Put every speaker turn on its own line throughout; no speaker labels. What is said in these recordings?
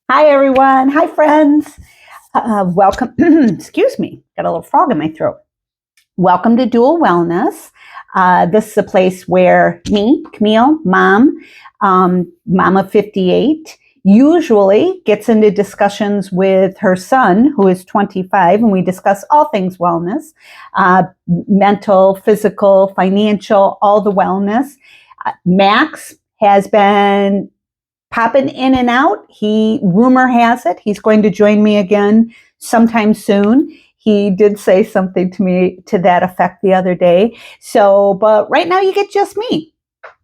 Hi, everyone. Hi, friends. Welcome. Excuse me. Got a little frog in my throat. Welcome to Dual Wellness. This is a place where me, Camille, mom of 58, usually gets into discussions with her son, who is 25, and we discuss all things wellness, mental, physical, financial, all the wellness. Max has been popping in and out. Rumor has it, he's going to join me again sometime soon. He did say something to me to that effect the other day. So, but right now you get just me.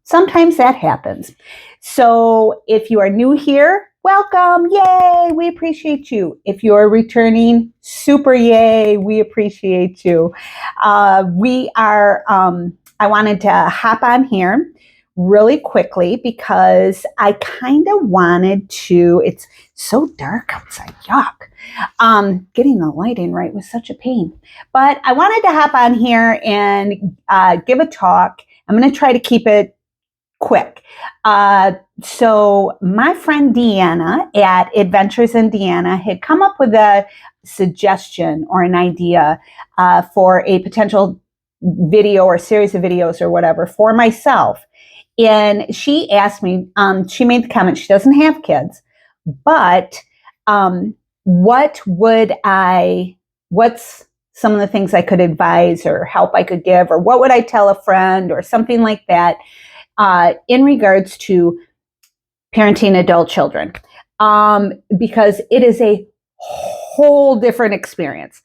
Sometimes that happens. So if you are new here, welcome. Yay. We appreciate you. If you are returning, super yay. We appreciate you. I wanted to hop on here really quickly because I kind of wanted to, it's so dark outside, yuck. Getting the lighting right was such a pain. But I wanted to hop on here and give a talk. I'm going to try to keep it quick. So my friend Deanna at Adventures in Deanna had come up with a suggestion or an idea for a potential video or series of videos or whatever for myself. And she asked me, she made the comment, she doesn't have kids, but what's some of the things I could advise or help I could give, or what would I tell a friend or something like that in regards to parenting adult children? Because it is a whole different experience,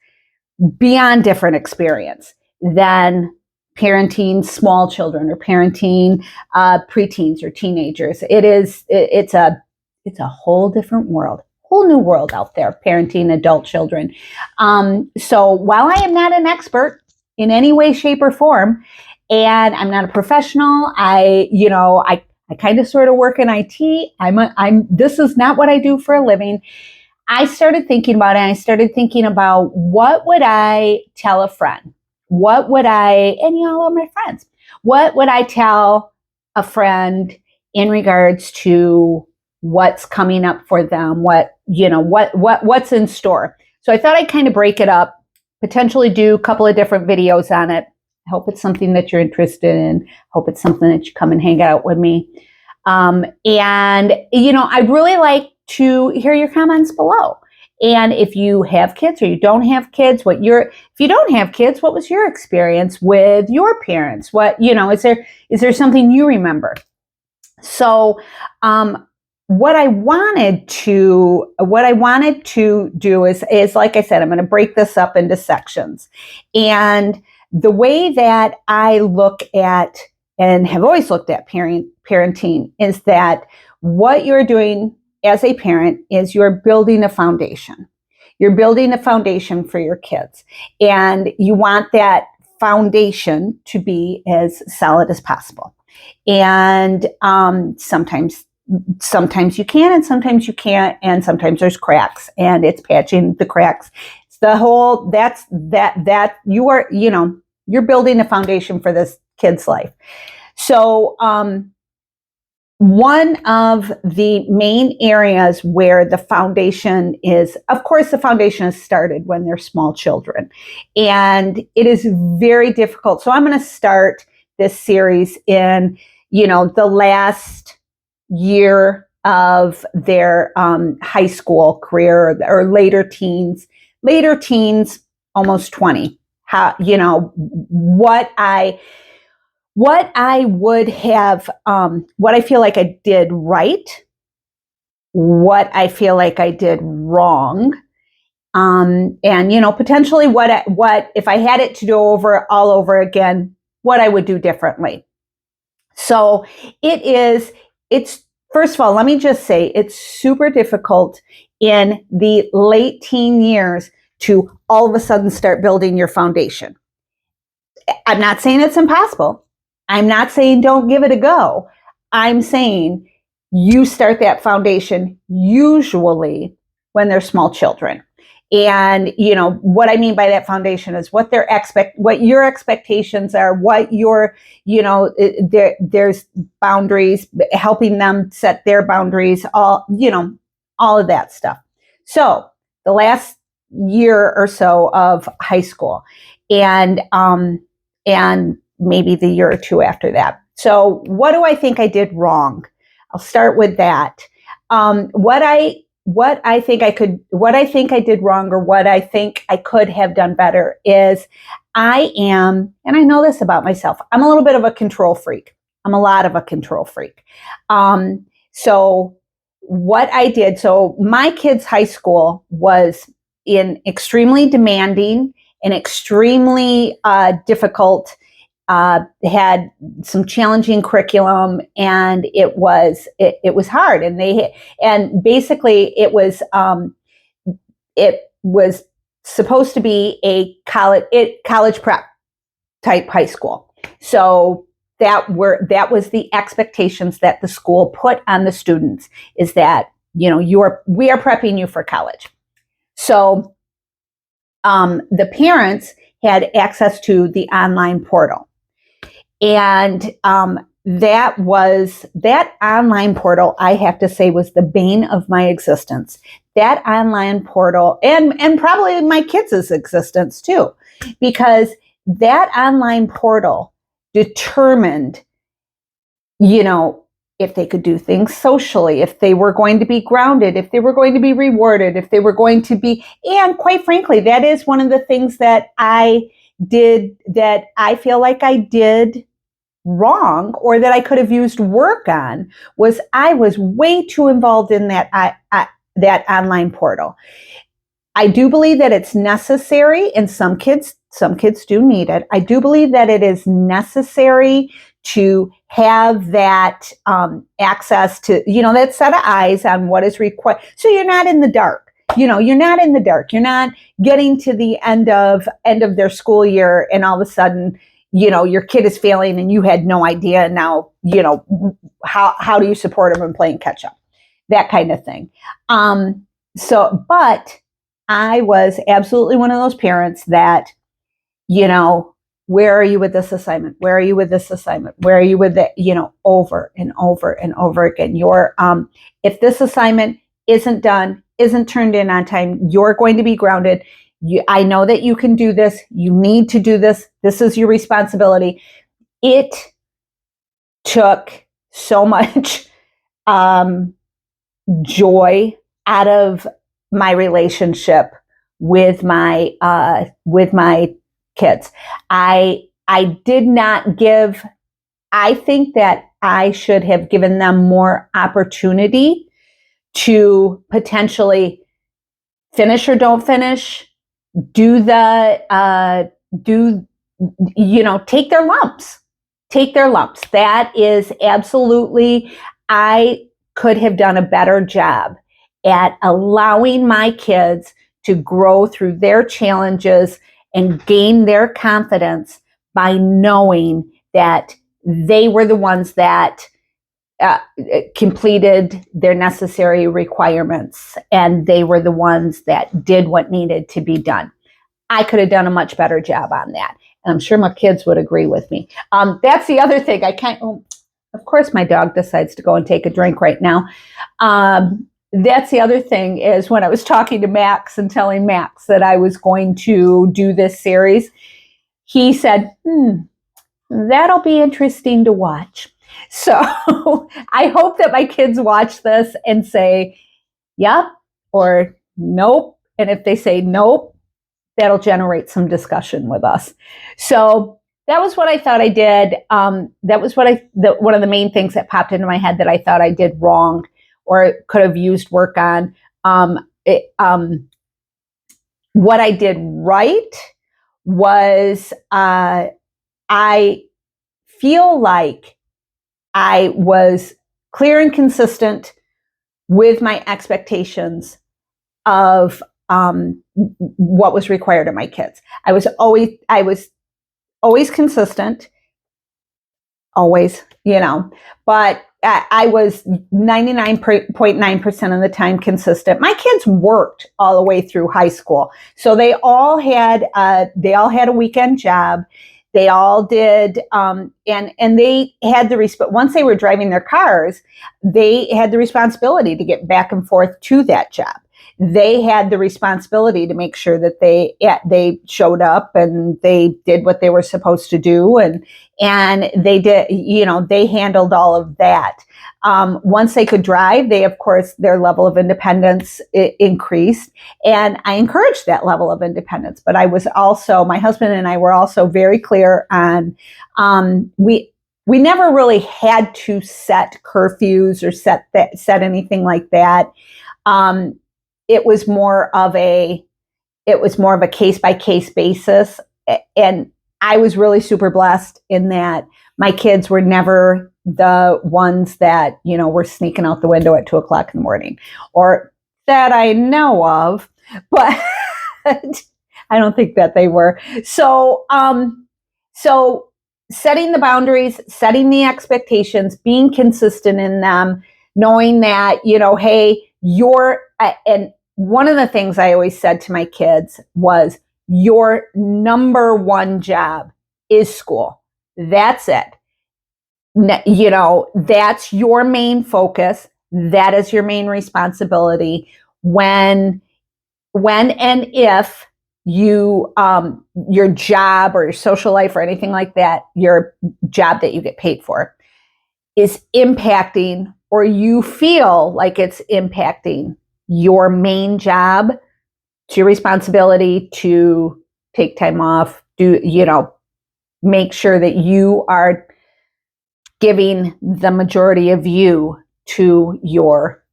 beyond different experience than parenting small children or parenting preteens or teenagers. It's a whole different world, whole new world out there, parenting adult children. So while I am not an expert in any way, shape, or form, and I'm not a professional, I kind of sort of work in IT. This is not what I do for a living. I started thinking about it, and I started thinking about what would I tell a friend? And y'all are my friends. What would I tell a friend in regards to what's coming up for them? What's in store? So I thought I'd kind of break it up, potentially do a couple of different videos on it. I hope it's something that you're interested in. Hope it's something that you come and hang out with me. I'd really like to hear your comments below. And if you have kids or you don't have kids, if you don't have kids, what was your experience with your parents? Is there something you remember? So, what I wanted to do is like I said, I'm going to break this up into sections. And the way that I look at and have always looked at parenting is that what you're doing as a parent is you're building a foundation. You're building a foundation for your kids. And you want that foundation to be as solid as possible. And sometimes you can, and sometimes you can't, and sometimes there's cracks, and it's patching the cracks. It's the whole, you're building a foundation for this kid's life. So, one of the main areas where the foundation is, of course, the foundation is started when they're small children. And it is very difficult. So I'm going to start this series in, the last year of their high school career or later teens, almost 20. What I would have, what I feel like I did right, what I feel like I did wrong, and potentially what if I had it to do all over again, what I would do differently. So it's first of all, let me just say it's super difficult in the late teen years to all of a sudden start building your foundation. I'm not saying it's impossible. I'm not saying don't give it a go. I'm saying you start that foundation usually when they're small children. And what I mean by that foundation is what your expectations are, what there's boundaries, helping them set their boundaries, all all of that stuff. So the last year or so of high school, and maybe the year or two after that. So what do I think I did wrong? I'll start with that. What I think I did wrong, or what I think I could have done better, is I am, and I know this about myself, I'm a little bit of a control freak. I'm a lot of a control freak. So what I did, so my kids' high school was extremely demanding and extremely difficult. Had some challenging curriculum, and it was hard. And basically it was supposed to be a college prep type high school. So that was the expectations that the school put on the students, is that, we are prepping you for college. So the parents had access to the online portal. And that online portal, I have to say, was the bane of my existence. That online portal, and probably my kids' existence too, because that online portal determined, if they could do things socially, if they were going to be grounded, if they were going to be rewarded, if they were going to be, and quite frankly, that is one of the things that I did that I feel like I did wrong, or that I could have used work on, was I was way too involved in that online portal. I do believe that it's necessary, and some kids do need it. I do believe that it is necessary to have that access to, that set of eyes on what is required. So you're not in the dark. You're not in the dark. You're not getting to the end of their school year, and all of a sudden, your kid is failing and you had no idea. And now, how do you support them in playing catch up? That kind of thing. But I was absolutely one of those parents that, where are you with this assignment? Where are you with this assignment? Where are you with it? Over and over and over again. If this assignment isn't done, isn't turned in on time, you're going to be grounded. I know that you can do this. You need to do this. This is your responsibility. It took so much joy out of my relationship with my kids. I did not give. I think that I should have given them more opportunity to potentially finish or don't finish. Take their lumps. Take their lumps. That is absolutely, I could have done a better job at allowing my kids to grow through their challenges and gain their confidence by knowing that they were the ones that completed their necessary requirements, and they were the ones that did what needed to be done. I could have done a much better job on that. And I'm sure my kids would agree with me. That's the other thing. Of course, my dog decides to go and take a drink right now. That's the other thing, is when I was talking to Max and telling Max that I was going to do this series, he said, that'll be interesting to watch. So I hope that my kids watch this and say, yep, or nope. And if they say nope, that'll generate some discussion with us. So that was what I thought I did. That was one of the main things that popped into my head that I thought I did wrong, or could have used work on. What I did right was, I feel like I was clear and consistent with my expectations of what was required of my kids. I was always consistent, always, but I was 99.9% of the time consistent. My kids worked all the way through high school. So they all had a weekend job. They all did, and they had the once they were driving their cars, they had the responsibility to get back and forth to that job. They had the responsibility to make sure that they showed up and they did what they were supposed to do, and they did, they handled all of that. Once they could drive, they, of course, their level of independence increased, and I encouraged that level of independence. But my husband and I were also very clear on, we never really had to set curfews or set anything like that. It was more of a case by case basis, and I was really super blessed in that my kids were never the ones that were sneaking out the window at 2:00 in the morning, or that I know of, but I don't think that they were. So setting the boundaries, setting the expectations, being consistent in them, knowing that hey, and one of the things I always said to my kids was, your number one job is school. That's it. That's your main focus. That is your main responsibility. When and if you, your job or your social life or anything like that, your job that you get paid for, is impacting, or you feel like it's impacting your main job, it's your responsibility to take time off, make sure that you are giving the majority of you to your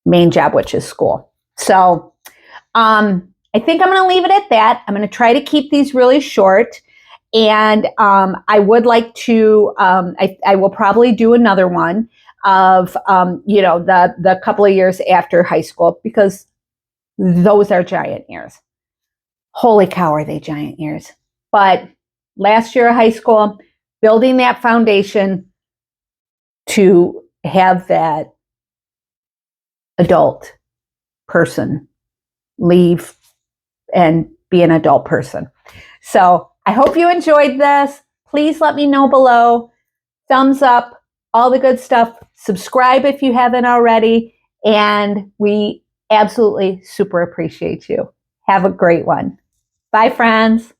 main job, which is school. So I think I'm going to leave it at that. I'm going to try to keep these really short. And I would like to, I will probably do another one of, the couple of years after high school, because those are giant years. Holy cow, are they giant years. But last year of high school, building that foundation to have that adult person leave and be an adult person. So I hope you enjoyed this. Please let me know below. Thumbs up, all the good stuff. Subscribe if you haven't already. And we absolutely super appreciate you. Have a great one. Bye, friends.